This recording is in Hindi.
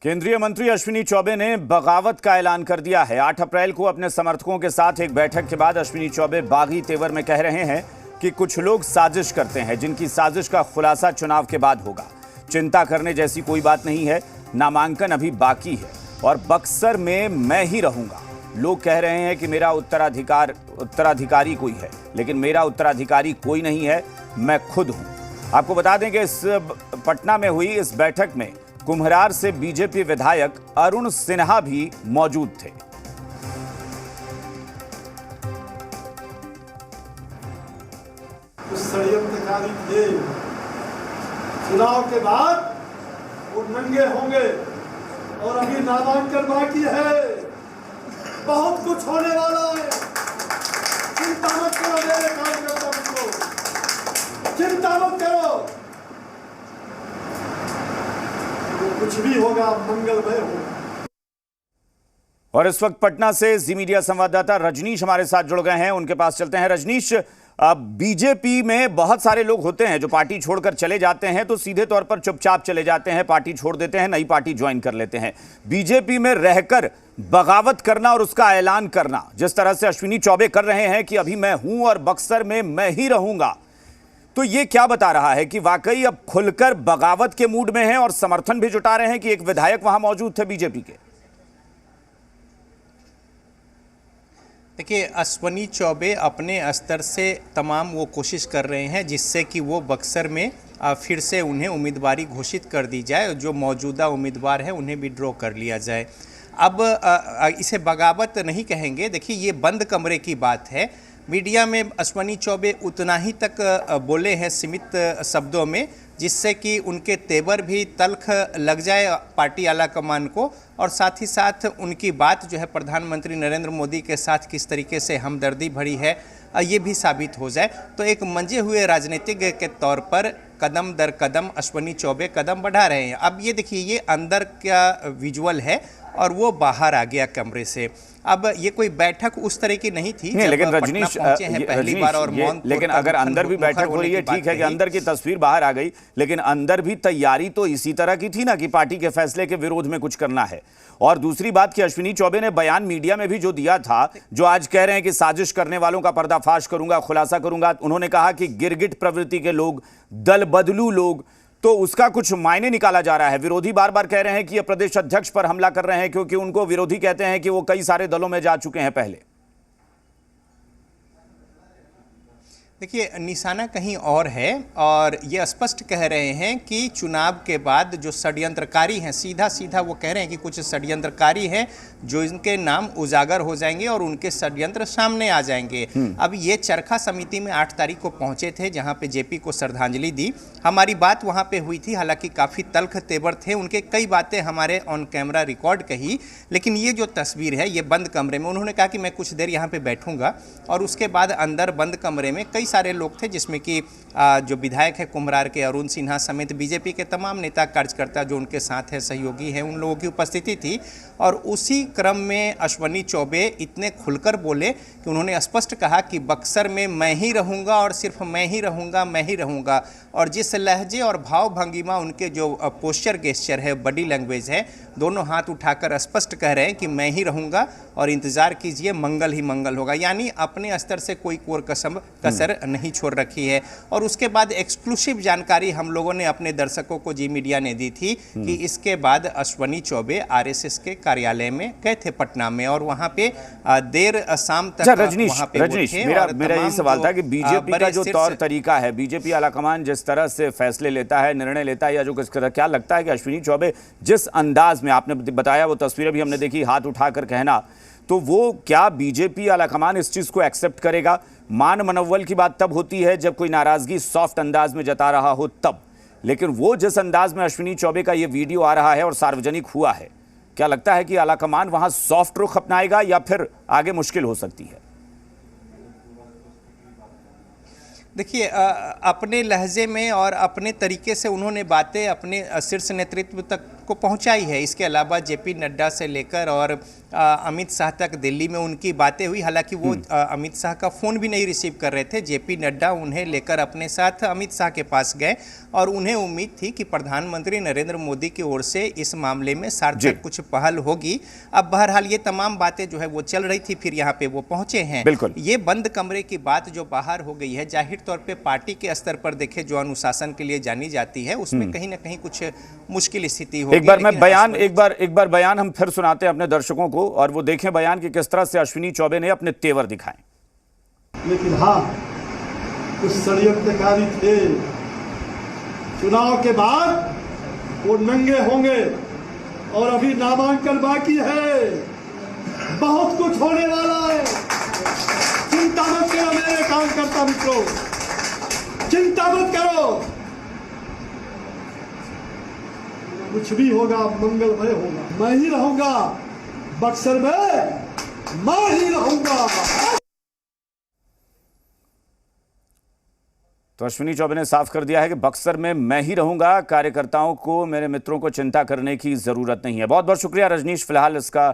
केंद्रीय मंत्री अश्विनी चौबे ने बगावत का ऐलान कर दिया है। 8 अप्रैल को अपने समर्थकों के साथ एक बैठक के बाद अश्विनी चौबे बागी तेवर में कह रहे हैं कि कुछ लोग साजिश करते हैं, जिनकी साजिश का खुलासा चुनाव के बाद होगा। चिंता करने जैसी कोई बात नहीं है, नामांकन अभी बाकी है और बक्सर में मैं ही रहूंगा। लोग कह रहे हैं कि मेरा उत्तराधिकारी कोई है, लेकिन मेरा उत्तराधिकारी कोई नहीं है, मैं खुद हूं। आपको बता दें कि इस पटना में हुई इस बैठक में कुम्हरार से बीजेपी विधायक अरुण सिन्हा भी मौजूद थे। उस षड्यंत्रकारी थे, चुनाव के बाद वो नंगे होंगे और अभी नामांकन बाकी है, बहुत कुछ होने वाला है। चिंता मत करो मेरे कार्यकर्ता मित्रों, चिंता मत करो, कुछ भी होगा मंगलमय होगा। और इस वक्त पटना से जी मीडिया संवाददाता रजनीश हमारे साथ जुड़ गए हैं, उनके पास चलते हैं। रजनीश, बीजेपी में बहुत सारे लोग होते हैं जो पार्टी छोड़कर चले जाते हैं तो सीधे तौर पर चुपचाप चले जाते हैं, पार्टी छोड़ देते हैं, नई पार्टी ज्वाइन कर लेते हैं। बीजेपी में रहकर बगावत करना और उसका ऐलान करना, जिस तरह से अश्विनी चौबे कर रहे हैं कि अभी मैं हूं और बक्सर में मैं ही रहूंगा, तो ये क्या बता रहा है कि वाकई अब खुलकर बगावत के मूड में हैं और समर्थन भी जुटा रहे हैं कि एक विधायक वहां मौजूद थे बीजेपी के? देखिए, अश्विनी चौबे अपने स्तर से तमाम वो कोशिश कर रहे हैं जिससे कि वो बक्सर में फिर से उन्हें उम्मीदवारी घोषित कर दी जाए, जो मौजूदा उम्मीदवार है उन्हें भी ड्रॉ कर लिया जाए। अब इसे बगावत नहीं कहेंगे। देखिए, ये बंद कमरे की बात है। मीडिया में अश्विनी चौबे उतना ही तक बोले हैं सीमित शब्दों में, जिससे कि उनके तेवर भी तल्ख लग जाए पार्टी आला कमान को, और साथ ही साथ उनकी बात जो है प्रधानमंत्री नरेंद्र मोदी के साथ किस तरीके से हमदर्दी भरी है ये भी साबित हो जाए। तो एक मंजे हुए राजनीतिज्ञ के तौर पर कदम दर कदम अश्विनी चौबे कदम बढ़ा रहे हैं। अब ये देखिए, ये अंदर का विजुअल है और वो बाहर आ गया कमरे से। अब ये कोई बैठक उस तरह की नहीं थी, लेकिन रजनीश, लेकिन अगर अंदर भी बैठक हो रही है, ठीक है कि अंदर की तस्वीर बाहर आ गई, लेकिन अंदर भी तैयारी तो इसी तरह की थी ना कि पार्टी के फैसले के विरोध में कुछ करना है। और दूसरी बात कि अश्विनी चौबे ने बयान मीडिया में भी जो दिया था, जो आज कह रहे हैं कि साजिश करने वालों का पर्दाफाश करूंगा, खुलासा करूंगा, उन्होंने कहा कि गिरगिट प्रवृत्ति के लोग, दल बदलू लोग, तो उसका कुछ मायने निकाला जा रहा है। विरोधी बार बार कह रहे हैं कि ये प्रदेश अध्यक्ष पर हमला कर रहे हैं, क्योंकि उनको विरोधी कहते हैं कि वो कई सारे दलों में जा चुके हैं पहले। देखिए, निशाना कहीं और है और ये स्पष्ट कह रहे हैं कि चुनाव के बाद जो षड्यंत्रकारी हैं, सीधा सीधा वो कह रहे हैं कि कुछ षड्यंत्रकारी हैं जो इनके नाम उजागर हो जाएंगे और उनके षड्यंत्र सामने आ जाएंगे। अब ये चरखा समिति में 8 तारीख को पहुंचे थे, जहां पे जेपी को श्रद्धांजलि दी। हमारी बात वहां पे हुई थी, हालांकि काफ़ी तल्ख तेवर थे उनके, कई बातें हमारे ऑन कैमरा रिकॉर्ड कही। लेकिन ये जो तस्वीर है, ये बंद कमरे में उन्होंने कहा कि मैं कुछ देर यहाँ पर बैठूंगा, और उसके बाद अंदर बंद कमरे में कई सारे लोग थे, जिसमें कि जो विधायक है कुम्हरार के अरुण सिन्हा समेत बीजेपी के तमाम नेता कार्यकर्ता जो उनके साथ है, सहयोगी हैं, उन लोगों की उपस्थिति थी। और उसी क्रम में अश्विनी चौबे इतने खुलकर बोले कि उन्होंने स्पष्ट कहा कि बक्सर में मैं ही रहूंगा और सिर्फ मैं ही रहूंगा, मैं ही रहूंगा। और जिस लहजे और भाव भंगिमा, उनके जो पोस्चर गेस्चर है, बॉडी लैंग्वेज है, दोनों हाथ उठाकर स्पष्ट कह रहे हैं कि मैं ही रहूंगा और इंतजार कीजिए, मंगल ही मंगल होगा। यानी अपने स्तर से कोई कोर कसर नहीं छोड़ रखी है। और उसके बाद एक्सक्लूसिव जानकारी हम लोगों ने अपने दर्शकों को जी मीडिया ने दी थी कि इसके बाद अश्विनी चौबे आरएसएस के कार्यालय में गए थे पटना में, और वहां पे देर शाम तक रजनीश, मेरा ये सवाल था कि बीजेपी का जो तौर तरीका है, बीजेपी आलाकमान जिस तरह से फैसले लेता है, निर्णय लेता है, या जो किस तरह, क्या लगता है कि अश्विनी चौबे जिस अंदाज में आपने बताया, वो तस्वीरें भी हमने देखी, हाथ उठाकर कहना, तो वो क्या बीजेपी आलाकमान इस चीज को एक्सेप्ट करेगा? मान मनोबल की बात तब होती है जब कोई नाराजगी सॉफ्ट अंदाज में जता रहा हो तब, लेकिन वो जिस अंदाज में अश्विनी चौबे का ये वीडियो आ रहा है और सार्वजनिक हुआ है, क्या लगता है कि आलाकमान वहां सॉफ्ट रुख अपनाएगा या फिर आगे मुश्किल हो सकती है? देखिए, अपने लहजे में और अपने तरीके से उन्होंने बातें अपने शीर्ष नेतृत्व तक को पहुंचाई है। इसके अलावा जेपी नड्डा से लेकर और अमित शाह तक दिल्ली में उनकी बातें हुई। हालांकि वो अमित शाह का फ़ोन भी नहीं रिसीव कर रहे थे। जेपी नड्डा उन्हें लेकर अपने साथ अमित शाह के पास गए और उन्हें उम्मीद थी कि प्रधानमंत्री नरेंद्र मोदी की ओर से इस मामले में सार्थक कुछ पहल होगी। अब बहरहाल ये तमाम बातें जो है वो चल रही थी, फिर यहाँ पे वो पहुंचे हैं। बिल्कुल। ये बंद कमरे की बात जो बाहर हो गई है, जाहिर तौर पे पार्टी के स्तर पर देखे जो अनुशासन के लिए जानी जाती है, उसमें कहीं ना कहीं कुछ मुश्किल स्थिति होगी। एक बार मैं बयान एक बार बयान हम फिर सुनाते हैं अपने दर्शकों को, और वो देखें बयान कि किस तरह से अश्विनी चौबे ने अपने तेवर दिखाए। लेकिन हाँ, कुछ षड्यंत्रकारी थे। चुनाव के बाद वो नंगे होंगे और अभी नामांकन बाकी है। बहुत कुछ होने वाला है। चिंता मत करो मेरे कार्यकर्ता मित्रों, चिंता मत करो। कुछ भी होगा मंगलमय होगा। मैं ही रहूंगा बक्सर में, मैं ही रहूंगा। तो अश्विनी चौबे ने साफ कर दिया है कि बक्सर में मैं ही रहूंगा, कार्यकर्ताओं को, मेरे मित्रों को चिंता करने की जरूरत नहीं है। बहुत बहुत शुक्रिया रजनीश, फिलहाल इसका